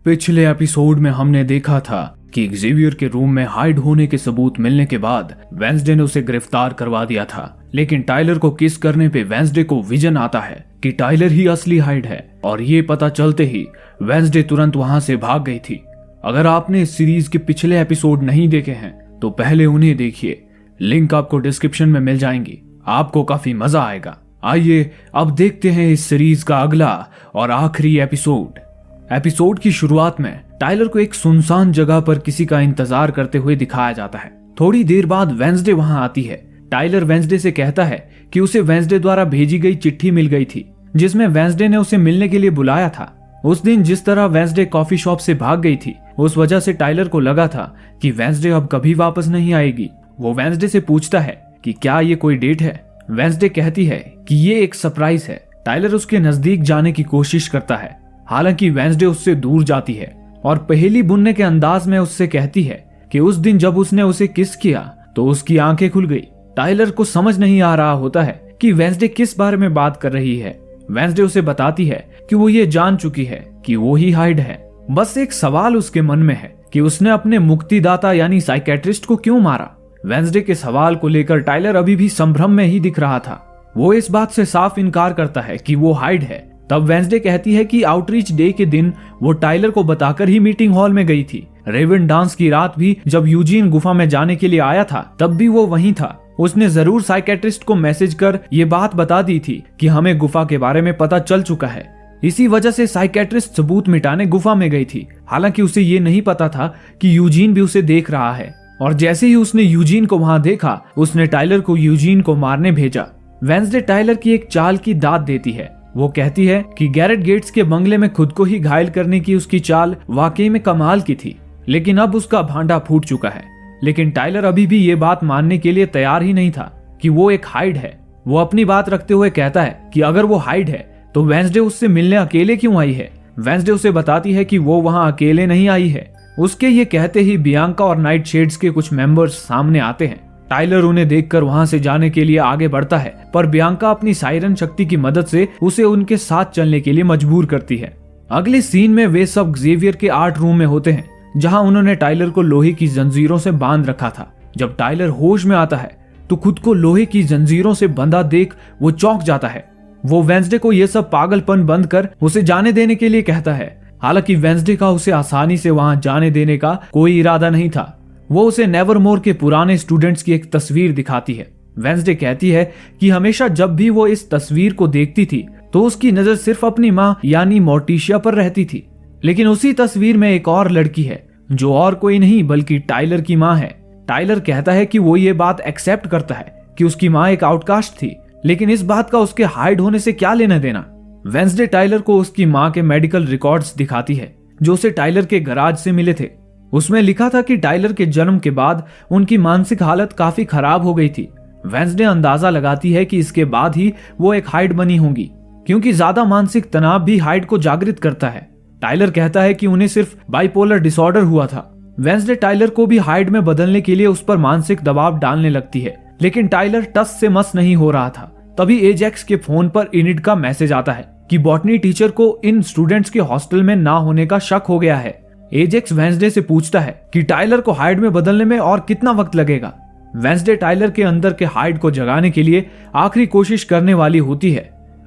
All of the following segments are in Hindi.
पिछले एपिसोड में हमने देखा था कि ज़ेवियर के रूम में हाइड होने के सबूत मिलने के बाद वेंसडे ने उसे गिरफ्तार करवा दिया था। लेकिन टाइलर को किस करने पे वेंसडे को विजन आता है कि टाइलर ही असली हाइड है और ये पता चलते ही वेंसडे तुरंत वहां से भाग गई थी। अगर आपने इस सीरीज के पिछले एपिसोड नहीं देखे हैं तो पहले उन्हें देखिए, लिंक आपको डिस्क्रिप्शन में मिल जाएंगी, आपको काफी मजा आएगा। आइए अब देखते हैं इस सीरीज का अगला और आखिरी एपिसोड की शुरुआत में टाइलर को एक सुनसान जगह पर किसी का इंतजार करते हुए दिखाया जाता है। थोड़ी देर बाद वेंसडे वहां आती है। टाइलर वेंसडे से कहता है कि उसे वेंसडे द्वारा भेजी गई चिट्ठी मिल गई थी जिसमें वेंसडे ने उसे मिलने के लिए बुलाया था। उस दिन जिस तरह वेंसडे कॉफी शॉप से भाग गई थी उस वजह से टाइलर को लगा था कि वेंसडे अब कभी वापस नहीं आएगी। वो वेंसडे से पूछता है कि क्या ये कोई डेट है। वेंसडे कहती है कि ये एक सरप्राइज है। टाइलर उसके नजदीक जाने की कोशिश करता है, हालांकि वेंसडे उससे दूर जाती है और पहेली बुनने के अंदाज में उससे कहती है कि उस दिन जब उसने उसे किस किया तो उसकी आंखें खुल गई। टाइलर को समझ नहीं आ रहा होता है कि वेंसडे किस बारे में बात कर रही है। वेंसडे उसे बताती है कि वो ये जान चुकी है कि वो ही हाइड है। बस एक सवाल उसके मन में है कि उसने अपने मुक्तिदाता यानी साइकेट्रिस्ट को क्यों मारा। वेंसडे के सवाल को लेकर टाइलर अभी भी संभ्रम में ही दिख रहा था। वो इस बात से साफ इनकार करता है कि वो हाइड है। तब वेंसडे कहती है कि आउटरीच डे के दिन वो टाइलर को बताकर ही मीटिंग हॉल में गई थी। रेवन डांस की रात भी जब यूजीन गुफा में जाने के लिए आया था तब भी वो वहीं था। उसने जरूर साइकेट्रिस्ट को मैसेज कर ये बात बता दी थी कि हमें गुफा के बारे में पता चल चुका है। इसी वजह से साइकेट्रिस्ट सबूत मिटाने गुफा में गई थी। हालांकि उसे ये नहीं पता था कि यूजीन भी उसे देख रहा है और जैसे ही उसने यूजीन को वहां देखा उसने टाइलर को यूजीन को मारने भेजा। वेंसडे टाइलर की एक चाल की दाद देती है। वो कहती है कि गैरेट गेट्स के बंगले में खुद को ही घायल करने की उसकी चाल वाकई में कमाल की थी, लेकिन अब उसका भांडा फूट चुका है। लेकिन टाइलर अभी भी ये बात मानने के लिए तैयार ही नहीं था कि वो एक हाइड है। वो अपनी बात रखते हुए कहता है कि अगर वो हाइड है तो वेंसडे उससे मिलने अकेले क्यों आई है। वेंसडे उसे बताती है कि वो वहां अकेले नहीं आई है। उसके ये कहते ही बियांका और नाइट शेड्स के कुछ मेंबर्स सामने आते हैं। टाइलर उन्हें देखकर वहां से जाने के लिए आगे बढ़ता है, पर बियांका अपनी सायरन शक्ति की मदद से उसे उनके साथ चलने के लिए मजबूर करती है। अगले सीन में वे सब ज़ेवियर के आर्ट रूम में होते हैं जहां उन्होंने टाइलर को लोहे की जंजीरों से बांध रखा था। जब टाइलर होश में आता है तो खुद को लोहे की जंजीरों से बंधा देख वो चौंक जाता है। वो वेंसडे को ये सब पागलपन बंद कर उसे जाने देने के लिए कहता है। हालांकि वेंसडे का उसे आसानी से वहां जाने देने का कोई इरादा नहीं था। वो उसे नेवरमोर के पुराने स्टूडेंट्स की एक तस्वीर दिखाती है। वेंसडे कहती है कि हमेशा जब भी वो इस तस्वीर को देखती थी तो उसकी नजर सिर्फ अपनी माँ यानी मोर्टिशिया पर रहती थी। लेकिन उसी तस्वीर में एक और लड़की है जो और कोई नहीं बल्कि टाइलर की माँ है। टाइलर कहता है कि वो ये बात एक्सेप्ट करता है कि उसकी माँ एक आउटकास्ट थी, लेकिन इस बात का उसके हाइड होने से क्या लेना देना। वेंसडे टाइलर को उसकी माँ के मेडिकल रिकॉर्ड्स दिखाती है जो उसे टाइलर के गराज से मिले थे। उसमें लिखा था कि टाइलर के जन्म के बाद उनकी मानसिक हालत काफी खराब हो गई थी। वेंसडे अंदाजा लगाती है कि इसके बाद ही वो एक हाइड बनी होंगी, क्योंकि ज्यादा मानसिक तनाव भी हाइड को जागृत करता है। टाइलर कहता है कि उन्हें सिर्फ बाइपोलर डिसऑर्डर हुआ था। वेंसडे टाइलर को भी हाइड में बदलने के लिए उस पर मानसिक दबाव डालने लगती है, लेकिन टाइलर टस से मस नहीं हो रहा था। तभी एजेक्स के फोन पर इनिड का मैसेज आता है कि बॉटनी टीचर को इन स्टूडेंट्स के हॉस्टल में ना होने का शक हो गया है। एजेक्स वेंसडे से पूछता है कि टाइलर को हाइड में बदलने में और कितना वक्त लगेगा। वेंसडे टाइलर के अंदर के हाइड को जगाने के लिए आखिरी कोशिश करने वाली होती है।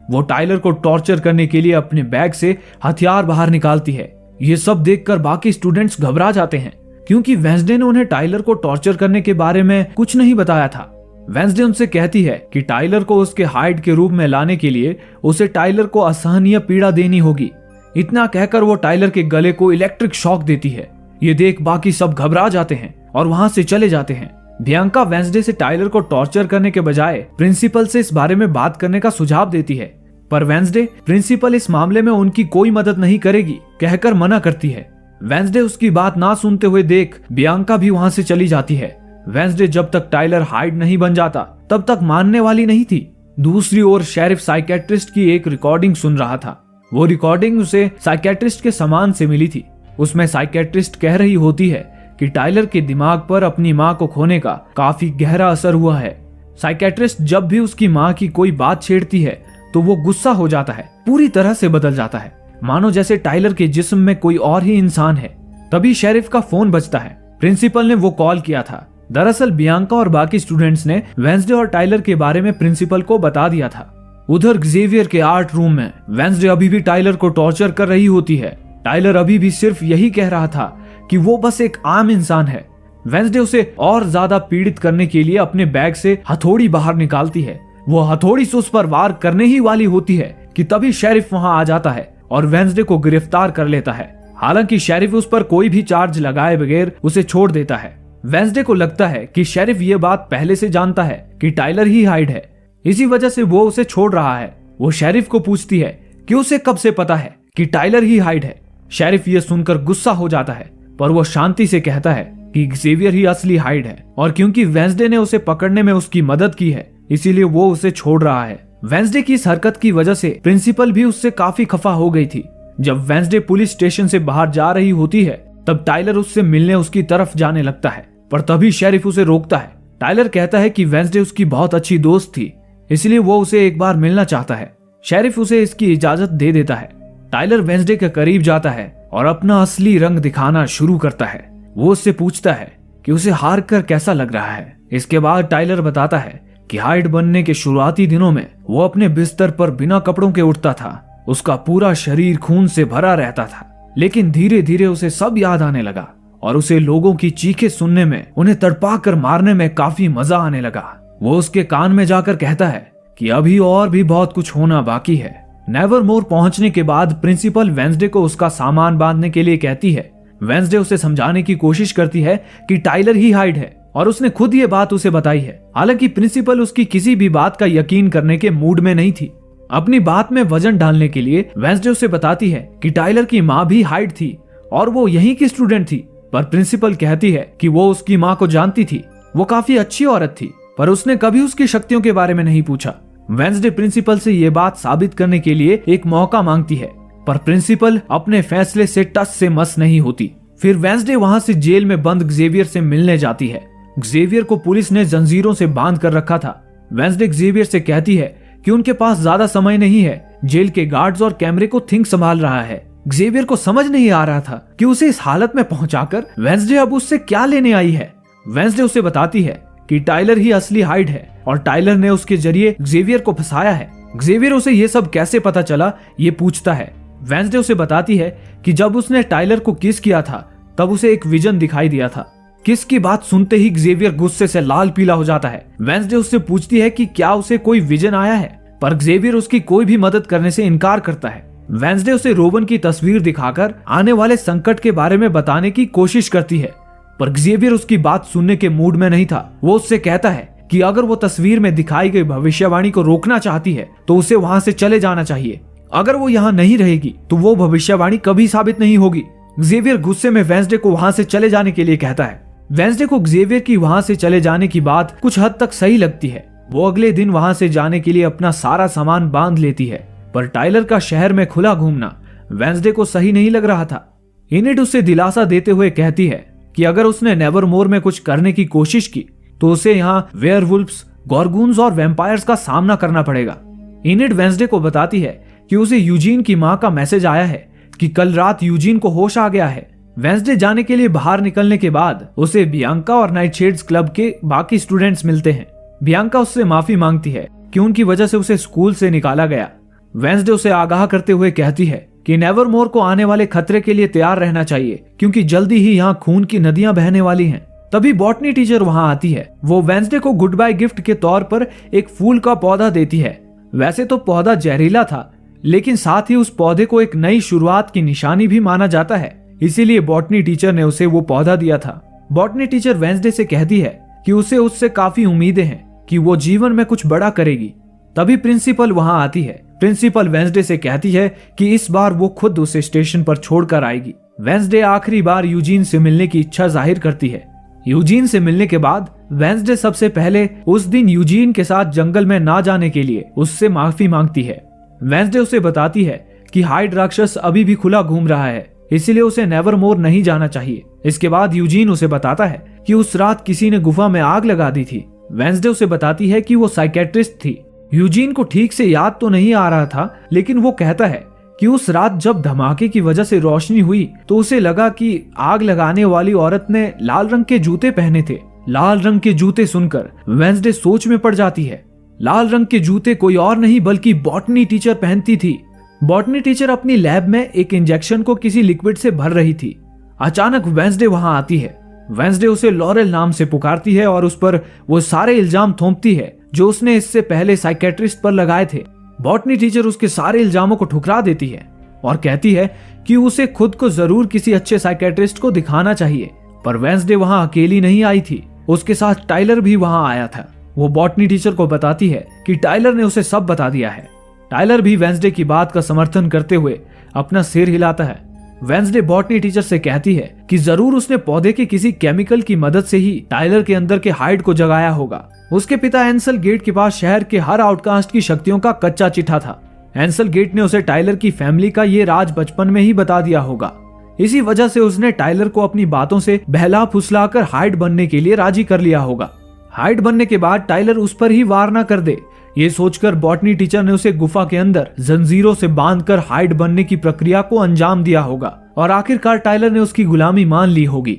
वो टाइलर को टॉर्चर करने के लिए अपने बैग से हथियार बाहर निकालती है। ये सब देखकर बाकी स्टूडेंट्स घबरा जाते हैं, क्योंकि वेंसडे ने उन्हें टाइलर को टॉर्चर करने के बारे में कुछ नहीं बताया था। वेंसडे उनसे कहती है कि टाइलर को उसके हाइड के रूप में लाने के लिए उसे टाइलर को असहनीय पीड़ा देनी होगी। इतना कहकर वो टाइलर के गले को इलेक्ट्रिक शॉक देती है। ये देख बाकी सब घबरा जाते हैं और वहां से चले जाते हैं। बियांका वेंसडे से टाइलर को टॉर्चर करने के बजाय प्रिंसिपल से इस बारे में बात करने का सुझाव देती है, पर वेंसडे प्रिंसिपल इस मामले में उनकी कोई मदद नहीं करेगी कहकर मना करती है। वेंसडे उसकी बात ना सुनते हुए देख बियांका भी वहां से चली जाती है। वेंसडे जब तक टाइलर हाइड नहीं बन जाता तब तक मानने वाली नहीं थी। दूसरी ओर शेरिफ साइकेट्रिस्ट की एक रिकॉर्डिंग सुन रहा था। वो रिकॉर्डिंग उसे साइकेट्रिस्ट के सामान से मिली थी। उसमें साइकेट्रिस्ट कह रही होती है कि टाइलर के दिमाग पर अपनी माँ को खोने का काफी गहरा असर हुआ है। साइकेट्रिस्ट जब भी उसकी माँ की कोई बात छेड़ती है तो वो गुस्सा हो जाता है, पूरी तरह से बदल जाता है। मानो जैसे टाइलर के जिस्म में कोई और ही इंसान है। तभी शेरिफ का फोन बजता है। प्रिंसिपल ने वो कॉल किया था। दरअसल बियांका और बाकी स्टूडेंट्स ने वेंसडे और टाइलर के बारे में प्रिंसिपल को बता दिया था। उधर जेवियर के आर्ट रूम में वेंसडे अभी भी टाइलर को टॉर्चर कर रही होती है। टाइलर अभी भी सिर्फ यही कह रहा था कि वो बस एक आम इंसान है। वेंसडे उसे और ज्यादा पीड़ित करने के लिए अपने बैग से हथौड़ी बाहर निकालती है। वो हथौड़ी से उस पर वार करने ही वाली होती है कि तभी शेरिफ वहां आ जाता है और वेंसडे को गिरफ्तार कर लेता है। हालांकि शेरिफ उस पर कोई भी चार्ज लगाए बगैर उसे छोड़ देता है। वेंसडे को लगता है कि शेरिफ ये बात पहले से जानता है कि टाइलर ही हाइड है, इसी वजह से वो उसे छोड़ रहा है। वो शेरिफ को पूछती है कि उसे कब से पता है कि टाइलर ही हाइड है। शेरिफ ये सुनकर गुस्सा हो जाता है, पर वो शांति से कहता है कि जेवियर ही असली हाइड है और क्योंकि वेंसडे ने उसे पकड़ने में उसकी मदद की है इसीलिए वो उसे छोड़ रहा है। वेंसडे की इस हरकत की वजह से प्रिंसिपल भी उससे काफी खफा हो गई थी। जब वेंसडे पुलिस स्टेशन से बाहर जा रही होती है तब टाइलर उससे मिलने उसकी तरफ जाने लगता है, पर तभी शेरिफ उसे रोकता है। टाइलर कहता है कि वेंसडे उसकी बहुत अच्छी दोस्त थी, इसलिए वो उसे एक बार मिलना चाहता है। शेरिफ उसे इसकी इजाजत दे देता है। टाइलर वेंसडे के करीब जाता है और अपना असली रंग दिखाना शुरू करता है। वो उससे पूछता है कि उसे हार कर कैसा लग रहा है। इसके बाद टाइलर बताता है कि हाइड बनने के शुरुआती दिनों में वो अपने बिस्तर पर बिना कपड़ों के उठता था। उसका पूरा शरीर खून से भरा रहता था, लेकिन धीरे धीरे उसे सब याद आने लगा और उसे लोगों की चीखें सुनने में, उन्हें तड़पा कर मारने में काफी मजा आने लगा। वो उसके कान में जाकर कहता है कि अभी और भी बहुत कुछ होना बाकी है। नेवरमोर पहुंचने के बाद प्रिंसिपल वेंसडे को उसका सामान बांधने के लिए कहती है। वेंसडे उसे समझाने की कोशिश करती है कि टाइलर ही हाइड है और उसने खुद ये बात उसे बताई है। हालांकि प्रिंसिपल उसकी किसी भी बात का यकीन करने के मूड में नहीं थी। अपनी बात में वजन डालने के लिए वेंसडे उसे बताती है कि टाइलर की माँ भी हाइड थी और वो यहीं की स्टूडेंट थी, पर प्रिंसिपल कहती है कि वो उसकी माँ को जानती थी। वो काफी अच्छी औरत थी, पर उसने कभी उसकी शक्तियों के बारे में नहीं पूछा। वेंसडे प्रिंसिपल से ये बात साबित करने के लिए एक मौका मांगती है, पर प्रिंसिपल अपने फैसले से टस से मस नहीं होती। फिर वेंसडे वहां से जेल में बंद जेवियर से मिलने जाती है। जेवियर को पुलिस ने जंजीरों से बांध कर रखा था। वेंसडे जेवियर से कहती है कि उनके पास ज्यादा समय नहीं है। जेल के गार्ड्स और कैमरे को थिंक संभाल रहा है। जेवियर को समझ नहीं आ रहा था कि उसे इस हालत में पहुंचाकर वेंसडे अब उससे क्या लेने आई है। वेंसडे उसे बताती है कि टाइलर ही असली हाइड है और टाइलर ने उसके जरिए जेवियर को फंसाया है। जेवियर उसे ये सब कैसे पता चला ये पूछता है। वेंसडे उसे बताती है कि जब उसने टाइलर को किस किया था तब उसे एक विजन दिखाई दिया था। किस की बात सुनते ही जेवियर गुस्से से लाल पीला हो जाता है। वेंसडे उससे पूछती है कि क्या उसे कोई विजन आया है, पर जेवियर उसकी कोई भी मदद करने से इनकार करता है। वेंसडे उसे रोवन की तस्वीर दिखाकर आने वाले संकट के बारे में बताने की कोशिश करती है, पर जेवियर उसकी बात सुनने के मूड में नहीं था। वो उससे कहता है कि अगर वो तस्वीर में दिखाई गई भविष्यवाणी को रोकना चाहती है तो उसे वहां से चले जाना चाहिए। अगर वो यहाँ नहीं रहेगी तो वो भविष्यवाणी कभी साबित नहीं होगी। जेवियर गुस्से में वेंसडे को वहां से चले जाने के लिए कहता है। वेंसडे को जेवियर की वहां से चले जाने की बात कुछ हद तक सही लगती है। वो अगले दिन वहां से जाने के लिए अपना सारा सामान बांध लेती है, पर टाइलर का शहर में खुला घूमना वेंसडे को सही नहीं लग रहा था। इनिड उसे दिलासा देते हुए कहती है कि अगर उसने नेवरमोर में कुछ करने की कोशिश की तो उसे यहाँ वेयरवुल्फ्स, गॉर्गून्स और वैम्पायर्स का सामना करना पड़ेगा। इनिड वेंसडे को बताती है कि उसे यूजीन की माँ का मैसेज आया है कि कल रात यूजीन को होश आ गया है। वेंसडे जाने के लिए बाहर निकलने के बाद उसे बियांका और नाइटशेड्स क्लब के बाकी स्टूडेंट्स मिलते हैं। बियांका उससे माफी मांगती है कि उनकी वजह से उसे स्कूल से निकाला गया। वेंसडे उसे आगाह करते हुए कहती है कि नेवरमोर को आने वाले खतरे के लिए तैयार रहना चाहिए, क्योंकि जल्दी ही यहाँ खून की नदियां बहने वाली हैं। तभी बॉटनी टीचर वहां आती है। वो वेंसडे को गुड बाय गिफ्ट के तौर पर एक फूल का पौधा देती है। वैसे तो पौधा जहरीला था, लेकिन साथ ही उस पौधे को एक नई शुरुआत की निशानी भी माना जाता है, इसीलिए बॉटनी टीचर ने उसे वो पौधा दिया था। बॉटनी टीचर वेंसडे से कहती है कि उसे उससे काफी उम्मीदें हैं कि वो जीवन में कुछ बड़ा करेगी। तभी प्रिंसिपल वहां आती है। प्रिंसिपल वेंसडे से कहती है कि इस बार वो खुद उसे स्टेशन पर छोड़कर आएगी। वेंसडे आखिरी बार यूजीन से मिलने की इच्छा जाहिर करती है। यूजीन से मिलने के बाद वेंसडे सबसे पहले उस दिन यूजीन के साथ जंगल में ना जाने के लिए उससे माफी मांगती है। वेंसडे उसे बताती है कि हाइड राक्षस अभी भी खुला घूम रहा है, इसीलिए उसे नेवरमोर नहीं जाना चाहिए। इसके बाद यूजीन उसे बताता है कि उस रात किसी ने गुफा में आग लगा दी थी। वेंसडे उसे बताती है कि वो साइकेट्रिस्ट थी। यूजीन को ठीक से याद तो नहीं आ रहा था, लेकिन वो कहता है कि उस रात जब धमाके की वजह से रोशनी हुई तो उसे लगा कि आग लगाने वाली औरत ने लाल रंग के जूते पहने थे। लाल रंग के जूते सुनकर वेंसडे सोच में पड़ जाती है। लाल रंग के जूते कोई और नहीं बल्कि बॉटनी टीचर पहनती थी। बॉटनी टीचर अपनी लैब में एक इंजेक्शन को किसी लिक्विड से भर रही थी। अचानक वेंसडे वहां आती है। वेंसडे उसे लॉरेल नाम से पुकारती है और उस पर वो सारे इल्जाम थोपती है जो उसने इससे पहले साइकेट्रिस्ट पर लगाए थे। बॉटनी टीचर उसके सारे इल्जामों को ठुकरा देती है और कहती है कि उसे खुद को जरूर किसी अच्छे साइकेट्रिस्ट को दिखाना चाहिए। पर वेंसडे वहां अकेली नहीं आई थी, उसके साथ टाइलर भी वहां आया था। वो बॉटनी टीचर को बताती है कि टाइलर ने उसे सब बता दिया है। टाइलर भी वेंसडे की बात का समर्थन करते हुए अपना सिर हिलाता है। वेंसडे बॉटनी टीचर से कहती है कि जरूर उसने पौधे के किसी केमिकल की मदद से ही टाइलर के अंदर के हाइड को जगाया होगा। उसके पिता एंसल गेट के पास शहर के हर आउटकास्ट की शक्तियों का कच्चा चिट्ठा था। एंसल गेट ने उसे टाइलर की फैमिली का ये राज बचपन में ही बता दिया होगा। इसी वजह से उसने टाइलर को अपनी बातों से बहला फुसलाकर हाइड बनने के लिए राजी कर लिया होगा। हाइड बनने के बाद टाइलर उस पर ही वार न कर दे, ये सोचकर बॉटनी टीचर ने उसे गुफा के अंदर जंजीरों से बांधकर हाइड बनने की प्रक्रिया को अंजाम दिया होगा और आखिरकार टाइलर ने उसकी गुलामी मान ली होगी।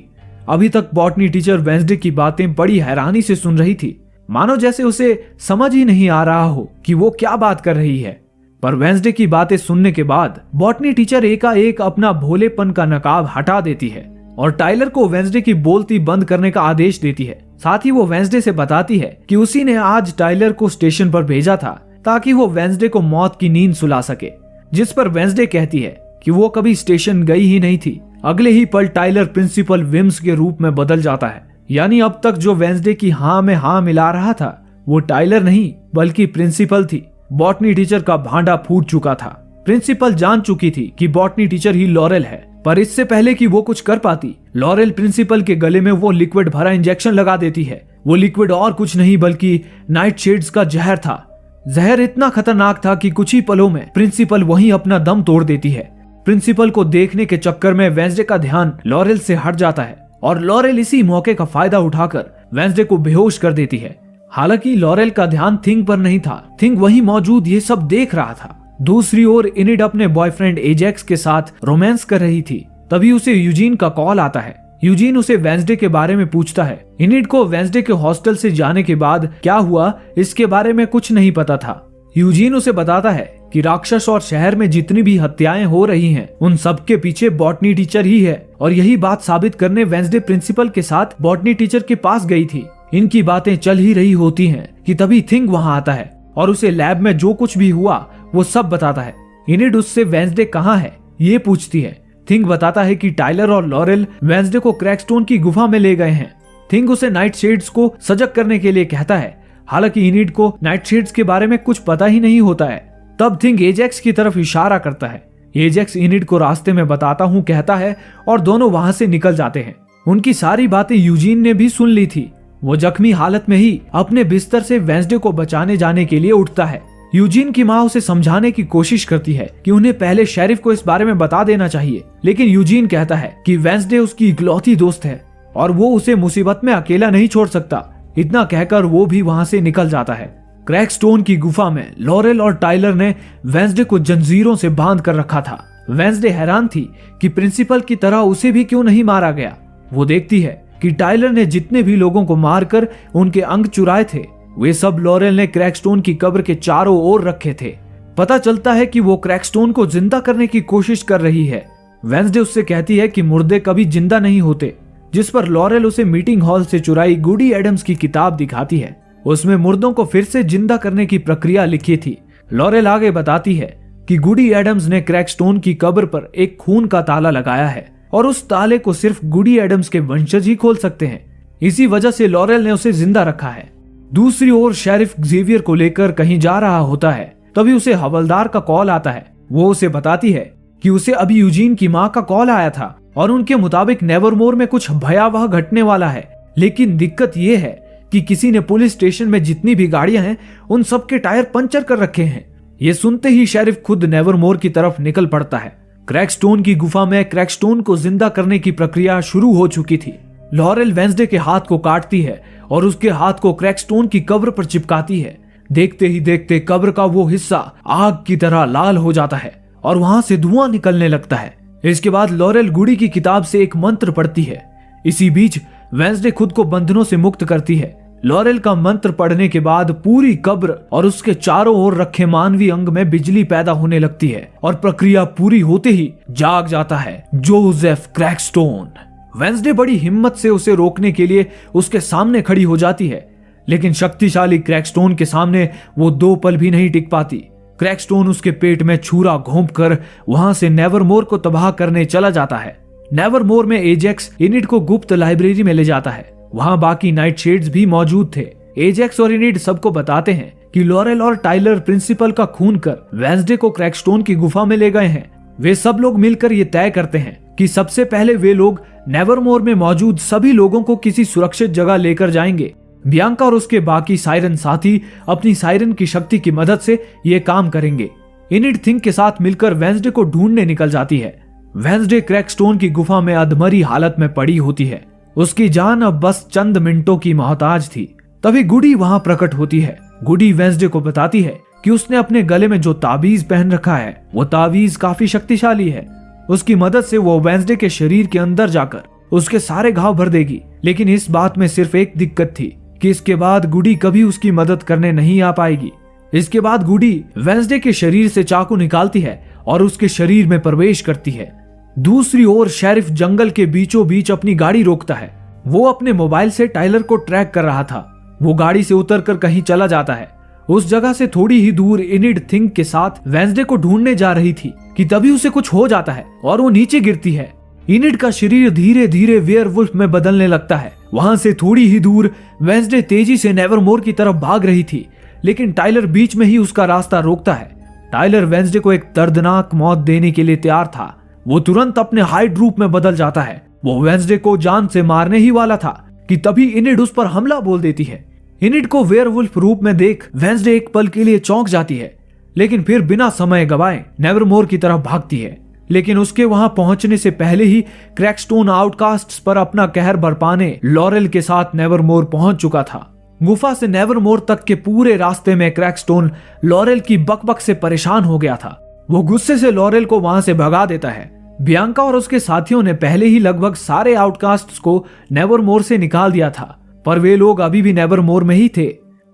अभी तक बॉटनी टीचर वेंसडे की बातें बड़ी हैरानी से सुन रही थी, मानो जैसे उसे समझ ही नहीं आ रहा हो कि वो क्या बात कर रही है। पर वेंसडे की बातें सुनने के बाद बॉटनी टीचर एकाएक अपना भोलेपन का नकाब हटा देती है और टाइलर को वेंसडे की बोलती बंद करने का आदेश देती है। साथ ही वो वेंसडे से बताती है कि उसी ने आज टाइलर को स्टेशन पर भेजा था ताकि वो वेंसडे को मौत की नींद सुला सके। जिस पर वेंसडे कहती है कि वो कभी स्टेशन गई ही नहीं थी। अगले ही पल टाइलर प्रिंसिपल विम्स के रूप में बदल जाता है। यानी अब तक जो वेंसडे की हाँ में हाँ मिला रहा था वो टाइलर नहीं बल्कि प्रिंसिपल थी। बॉटनी टीचर का भांडा फूट चुका था। प्रिंसिपल जान चुकी थी कि बॉटनी टीचर ही लॉरेल है, पर इससे पहले कि वो कुछ कर पाती, लॉरेल प्रिंसिपल के गले में वो लिक्विड भरा इंजेक्शन लगा देती है। वो लिक्विड और कुछ नहीं बल्कि नाइट शेड्स का जहर था। जहर इतना खतरनाक था कि कुछ ही पलों में प्रिंसिपल वहीं अपना दम तोड़ देती है। प्रिंसिपल को देखने के चक्कर में वेंसडे का ध्यान लॉरेल से हट जाता है और लॉरेल इसी मौके का फायदा उठाकर वेंसडे को बेहोश कर देती है। हालांकि लॉरेल का ध्यान थिंग पर नहीं था, थिंग वहीं मौजूद ये सब देख रहा था। दूसरी ओर इनिड अपने बॉयफ्रेंड एजेक्स के साथ रोमांस कर रही थी। तभी उसे यूजीन का कॉल आता है। यूजीन उसे वेंसडे के बारे में पूछता है। इनिड को वेंसडे के हॉस्टल से जाने के बाद क्या हुआ इसके बारे में कुछ नहीं पता था। यूजीन उसे बताता है कि राक्षस और शहर में जितनी भी हत्याएं हो रही हैं उन सब के पीछे बॉटनी टीचर ही है और यही बात साबित करने वेंसडे प्रिंसिपल के साथ बॉटनी टीचर के पास गई थी। इनकी बातें चल ही रही होती हैं कि तभी थिंग वहां आता है और उसे लैब में जो कुछ भी हुआ वो सब बताता है। इनिड उससे वेंसडे कहाँ है ये पूछती है। थिंग बताता है कि टाइलर और लॉरेल वेंसडे को क्रैकस्टोन की गुफा में ले गए हैं। थिंग उसे नाइट शेड्स को सजग करने के लिए कहता है। हालांकि इनिड को नाइट शेड्स के बारे में कुछ पता ही नहीं होता है। तब थिंग एजेक्स की तरफ इशारा करता है। एजेक्स इनिड को रास्ते में बताता हूँ कहता है और दोनों वहां से निकल जाते हैं। उनकी सारी बातें यूजीन ने भी सुन ली थी। वो जख्मी हालत में ही अपने बिस्तर से वेंसडे को बचाने जाने के लिए उठता है। यूजीन की माँ उसे समझाने की कोशिश करती है कि उन्हें पहले शेरिफ को इस बारे में बता देना चाहिए, लेकिन यूजीन कहता है कि वेंसडे उसकी इकलौती दोस्त है और वो उसे मुसीबत में अकेला नहीं छोड़ सकता। इतना कहकर वो भी वहां से निकल जाता है। क्रैकस्टोन की गुफा में लॉरेल और टाइलर ने वेंसडे को जंजीरों से बांध कर रखा था। वेंसडे हैरान थी कि प्रिंसिपल की तरह उसे भी क्यों नहीं मारा गया। वो देखती है कि टाइलर ने जितने भी लोगों को मारकर उनके अंग चुराए थे वे सब लॉरेल ने क्रैकस्टोन की कब्र के चारों ओर रखे थे। पता चलता है कि वो क्रैकस्टोन को जिंदा करने की कोशिश कर रही है। वेंसडे उससे कहती है कि मुर्दे कभी जिंदा नहीं होते, जिस पर लॉरेल उसे मीटिंग हॉल से चुराई गुडी एडम्स की किताब दिखाती है। उसमें मुर्दों को फिर से जिंदा करने की प्रक्रिया लिखी थी। लॉरेल आगे बताती है कि गुडी एडम्स ने क्रैकस्टोन की कब्र पर एक खून का ताला लगाया है और उस ताले को सिर्फ गुडी एडम्स के वंशज ही खोल सकते हैं। इसी वजह से लॉरेल ने उसे जिंदा रखा है। दूसरी ओर शेरिफ जेवियर को लेकर कहीं जा रहा होता है। तभी उसे हवलदार का कॉल आता है। वो उसे बताती है कि उसे अभी यूजीन की माँ का कॉल आया था और उनके मुताबिक नेवरमोर में कुछ भयावह घटने वाला है। लेकिन दिक्कत ये है कि किसी ने पुलिस स्टेशन में जितनी भी गाड़ियां हैं उन सब के टायर पंचर कर रखे हैं। ये सुनते ही शेरिफ खुद नेवरमोर की तरफ निकल पड़ता है। क्रैकस्टोन की गुफा में क्रैकस्टोन को जिंदा करने की प्रक्रिया शुरू हो चुकी थी। लॉरेल वेंसडे के हाथ को काटती है और उसके हाथ को क्रैकस्टोन की कब्र पर चिपकाती है। देखते ही देखते कब्र का वो हिस्सा आग की तरह लाल हो जाता है और वहां से धुआं निकलने लगता है। इसके बाद लॉरेल गुडी की किताब से एक मंत्र पढ़ती है। इसी बीच वेंसडे खुद को बंधनों से मुक्त करती है। लॉरेल का मंत्र पढ़ने के बाद पूरी कब्र और उसके चारों ओर रखे मानवीय अंग में बिजली पैदा होने लगती है और प्रक्रिया पूरी होते ही जाग जाता है जोसेफ क्रैकस्टोन। वेंसडे बड़ी हिम्मत से उसे रोकने के लिए उसके सामने खड़ी हो जाती है, लेकिन शक्तिशाली क्रैकस्टोन के सामने वो 2 पल भी नहीं टिक पाती। क्रैकस्टोन उसके पेट में छुरा घोंपकर वहां से नेवरमोर को तबाह करने चला जाता है। नेवरमोर में एजेक्स इनिड को गुप्त लाइब्रेरी में ले जाता है। वहां बाकी नाइटशेड्स भी मौजूद थे। एजेक्स और इनिड सबको बताते हैं कि लॉरेल और टाइलर प्रिंसिपल का खून कर वेंसडे को क्रैकस्टोन की गुफा में ले गए हैं। वे सब लोग मिलकर ये तय करते हैं कि सबसे पहले वे लोग नेवरमोर में मौजूद सभी लोगों को किसी सुरक्षित जगह लेकर जाएंगे। बियांका और उसके बाकी सायरन साथी अपनी सायरन की शक्ति की मदद से ये काम करेंगे। इनिड थिंग के साथ मिलकर वेंसडे को ढूंढने निकल जाती है। वेंसडे क्रैकस्टोन की गुफा में अधमरी हालत में पड़ी होती है। उसकी जान अब बस चंद मिनटों की मोहताज थी। तभी गुडी वहां प्रकट होती है। गुडी वेंसडे को बताती है कि उसने अपने गले में जो ताबीज पहन रखा है वो ताबीज काफी शक्तिशाली है। उसकी मदद से वो वेंसडे के शरीर के अंदर जाकर उसके सारे घाव भर देगी। लेकिन इस बात में सिर्फ एक दिक्कत थी कि इसके बाद गुडी कभी उसकी मदद करने नहीं आ पाएगी। इसके बाद गुडी वेंसडे के शरीर से चाकू निकालती है और उसके शरीर में प्रवेश करती है। दूसरी ओर शेरिफ जंगल के बीचों बीच अपनी गाड़ी रोकता है। वो अपने मोबाइल से टाइलर को ट्रैक कर रहा था। वो गाड़ी से उतरकर कहीं चला जाता है। उस जगह से थोड़ी ही दूर इनिड थिंग के साथ वेंसडे को ढूंढने जा रही थी कि तभी उसे कुछ हो जाता है और वो नीचे गिरती है। इनिड का शरीर धीरे धीरे वेयरवुल्फ में बदलने लगता है। वहां से थोड़ी ही दूर वेंसडे तेजी से नेवरमोर की तरफ भाग रही थी, लेकिन टाइलर बीच में ही उसका रास्ता रोकता है। टाइलर वेंसडे को एक दर्दनाक मौत देने के लिए तैयार था। वो तुरंत अपने हाइड रूप में बदल जाता है। वो वेंसडे को जान से मारने ही वाला था कि तभी इनिड उस पर हमला बोल देती है। इनिड को वेयरवुल्फ रूप में देख वेंसडे एक पल के लिए चौंक जाती है, लेकिन फिर बिना समय गवाए नेवरमोर की तरफ भागती है। लेकिन उसके वहां पहुंचने से पहले ही क्रैकस्टोन आउटकास्ट्स पर अपना कहर बरपाने लॉरेल के साथ नेवरमोर पहुंच चुका था। गुफा से नेवरमोर तक के पूरे रास्ते में क्रैकस्टोन लॉरेल की बकबक से परेशान हो गया था। वो गुस्से से लॉरेल को वहां से भगा देता है। बियांका और उसके साथियों ने पहले ही लगभग सारे आउटकास्ट्स को नेवरमोर से निकाल दिया था, पर वे लोग अभी भी नेवरमोर में ही थे।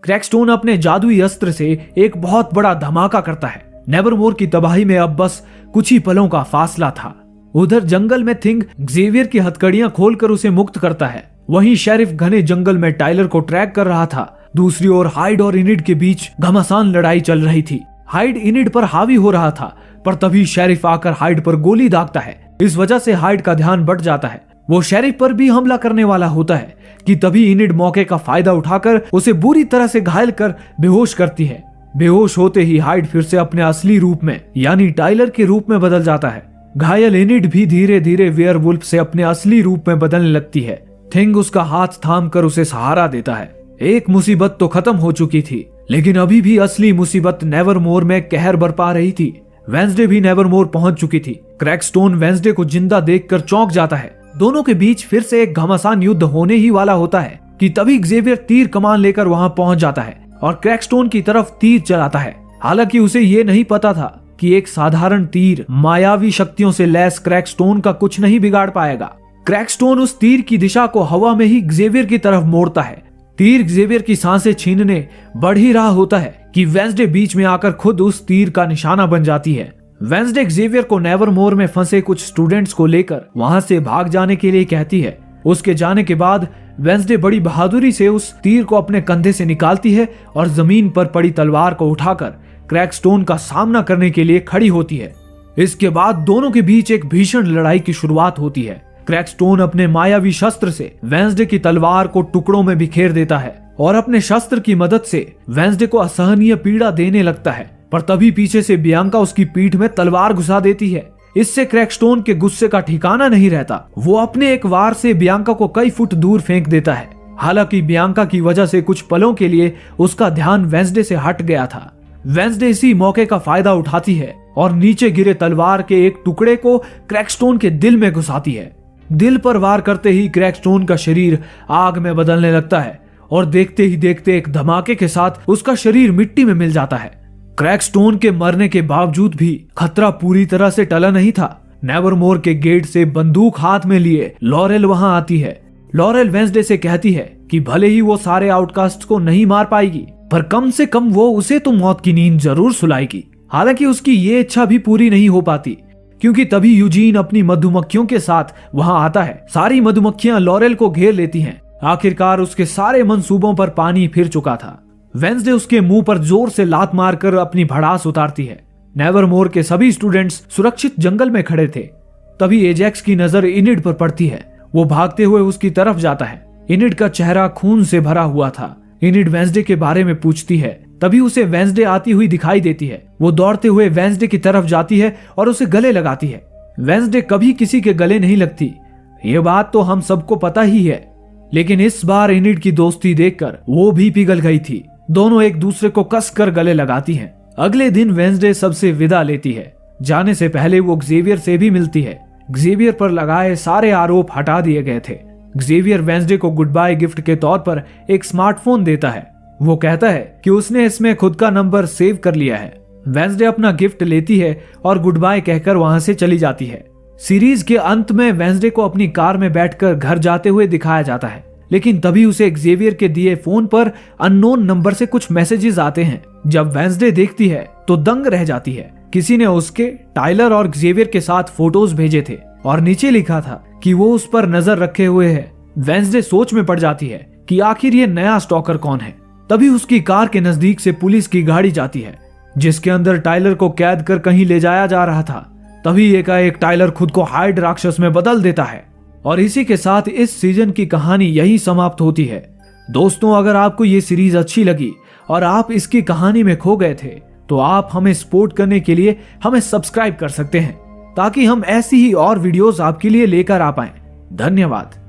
क्रैकस्टोन अपने जादुई अस्त्र से एक बहुत बड़ा धमाका करता है। नेवरमोर की तबाही में अब बस कुछ ही पलों का फासला था। उधर जंगल में थिंग जेवियर की हथकड़ियां खोलकर उसे मुक्त करता है। वहीं शेरिफ घने जंगल में टाइलर को ट्रैक कर रहा था। दूसरी ओर हाइड और इनिड के बीच घमासान लड़ाई चल रही थी। हाइड इनिड पर हावी हो रहा था, पर तभी शेरिफ आकर हाइड पर गोली दागता है। इस वजह से हाइड का ध्यान बट जाता है। वो शेरिफ पर भी हमला करने वाला होता है कि तभी इनिड मौके का फायदा उठाकर उसे बुरी तरह से घायल कर बेहोश करती है। बेहोश होते ही हाइड फिर से अपने असली रूप में यानी टाइलर के रूप में बदल जाता है। घायल इनिड भी धीरे धीरे वेयरवुल्फ से अपने असली रूप में बदलने लगती है। थिंग उसका हाथ थाम कर उसे सहारा देता है। एक मुसीबत तो खत्म हो चुकी थी, लेकिन अभी भी असली मुसीबत नेवरमोर में कहर बरपा रही थी। वेंसडे भी नेवरमोर पहुंच चुकी थी। क्रैकस्टोन वेंसडे को जिंदा देखकर चौंक जाता है। दोनों के बीच फिर से एक घमासान युद्ध होने ही वाला होता है कि तभी जेवियर तीर कमान लेकर वहां पहुंच जाता है और क्रैकस्टोन की तरफ तीर चलाता है। हालांकि उसे ये नहीं पता था कि एक साधारण तीर मायावी शक्तियों से लैस क्रैकस्टोन का कुछ नहीं बिगाड़ पाएगा। क्रैकस्टोन उस तीर की दिशा को हवा में ही जेवियर की तरफ मोड़ता है। तीर जेवियर की सांसें छीनने बढ़ ही रहा होता है कि वेंसडे बीच में आकर खुद उस तीर का निशाना बन जाती है। वेंसडे जेवियर को नेवरमोर में फंसे कुछ स्टूडेंट्स को लेकर वहां से भाग जाने के लिए कहती है। उसके जाने के बाद वेंसडे बड़ी बहादुरी से उस तीर को अपने कंधे से निकालती है और जमीन पर पड़ी तलवार को उठाकर क्रैकस्टोन का सामना करने के लिए खड़ी होती है। इसके बाद दोनों के बीच एक भीषण लड़ाई की शुरुआत होती है। क्रैकस्टोन अपने मायावी शस्त्र से वेंसडे की तलवार को टुकड़ों में बिखेर देता है और अपने शस्त्र की मदद से वेंसडे को असहनीय पीड़ा देने लगता है, पर तभी पीछे से बियांका उसकी पीठ में तलवार घुसा देती है। इससे क्रैकस्टोन के गुस्से का ठिकाना नहीं रहता। वो अपने एक वार से बियांका को कई फुट दूर फेंक देता है। हालांकि बियांका की वजह से कुछ पलों के लिए उसका ध्यान वेंसडे से हट गया था। वेंसडे इसी मौके का फायदा उठाती है और नीचे गिरे तलवार के एक टुकड़े को क्रैकस्टोन के दिल में घुसाती है। दिल पर वार करते ही क्रैकस्टोन का शरीर आग में बदलने लगता है और देखते ही देखते एक धमाके के साथ उसका शरीर मिट्टी में मिल जाता है। क्रैकस्टोन के मरने के बावजूद भी खतरा पूरी तरह से टला नहीं था। नेवरमोर के गेट से बंदूक हाथ में लिए लॉरेल वहां आती है। लॉरेल वेंसडे से कहती है कि भले ही वो सारे आउटकास्ट को नहीं मार पाएगी, पर कम से कम वो उसे तो मौत की नींद जरूर सुलाएगी। हालांकि उसकी ये इच्छा भी पूरी नहीं हो पाती, क्योंकि तभी यूजीन अपनी मधुमक्खियों के साथ वहां आता है। सारी मधुमक्खियां लॉरेल को घेर लेती हैं। आखिरकार उसके सारे मंसूबों पर पानी फिर चुका था। वेंसडे उसके मुंह पर जोर से लात मारकर अपनी भड़ास उतारती है। नेवरमोर के सभी स्टूडेंट्स सुरक्षित जंगल में खड़े थे। तभी एजेक्स की नजर इनिड पर पड़ती है। वो भागते हुए उसकी तरफ जाता है। इनिड का चेहरा खून से भरा हुआ था। इनिड वेंसडे के बारे में पूछती है। तभी उसे वेंसडे आती हुई दिखाई देती है। वो दौड़ते हुए वेंसडे की तरफ जाती है और उसे गले लगाती है। वेंसडे कभी किसी के गले नहीं लगती, ये बात तो हम सबको पता ही है, लेकिन इस बार इनिड की दोस्ती देखकर वो भी पिघल गई थी। दोनों एक दूसरे को कसकर गले लगाती हैं। अगले दिन वेंसडे सबसे विदा लेती है। जाने से पहले वो एक्सेवियर से भी मिलती है। एक्सेवियर पर लगाए सारे आरोप हटा दिए गए थे। एक्सेवियर वेंसडे को गुड बाय गिफ्ट के तौर पर एक स्मार्टफोन देता है। वो कहता है कि उसने इसमें खुद का नंबर सेव कर लिया है। वेंसडे अपना गिफ्ट लेती है और गुड बाय कहकर वहां से चली जाती है। सीरीज के अंत में वेंसडे को अपनी कार में बैठकर घर जाते हुए दिखाया जाता है, लेकिन तभी उसे एक्सेवियर के दिए फोन पर अननोन नंबर से कुछ मैसेजेस आते हैं। जब वेंसडे देखती है तो दंग रह जाती है। किसी ने उसके, टाइलर और एक्सेवियर के साथ फोटोज भेजे थे और नीचे लिखा था कि वो उस पर नजर रखे हुए है। वेंसडे सोच में पड़ जाती है कि आखिर ये नया स्टॉकर कौन है। तभी उसकी कार के नजदीक से पुलिस की गाड़ी जाती है, जिसके अंदर टाइलर को कैद कर कहीं ले जाया जा रहा था। तभी एकाएक टाइलर खुद को हाइड राक्षस में बदल देता है। और इसी के साथ इस सीजन की कहानी यही समाप्त होती है। दोस्तों, अगर आपको ये सीरीज अच्छी लगी और आप इसकी कहानी में खो गए थे, तो आप हमें सपोर्ट करने के लिए हमें सब्सक्राइब कर सकते हैं, ताकि हम ऐसी ही और वीडियोस आपके लिए लेकर आ पाएं। धन्यवाद।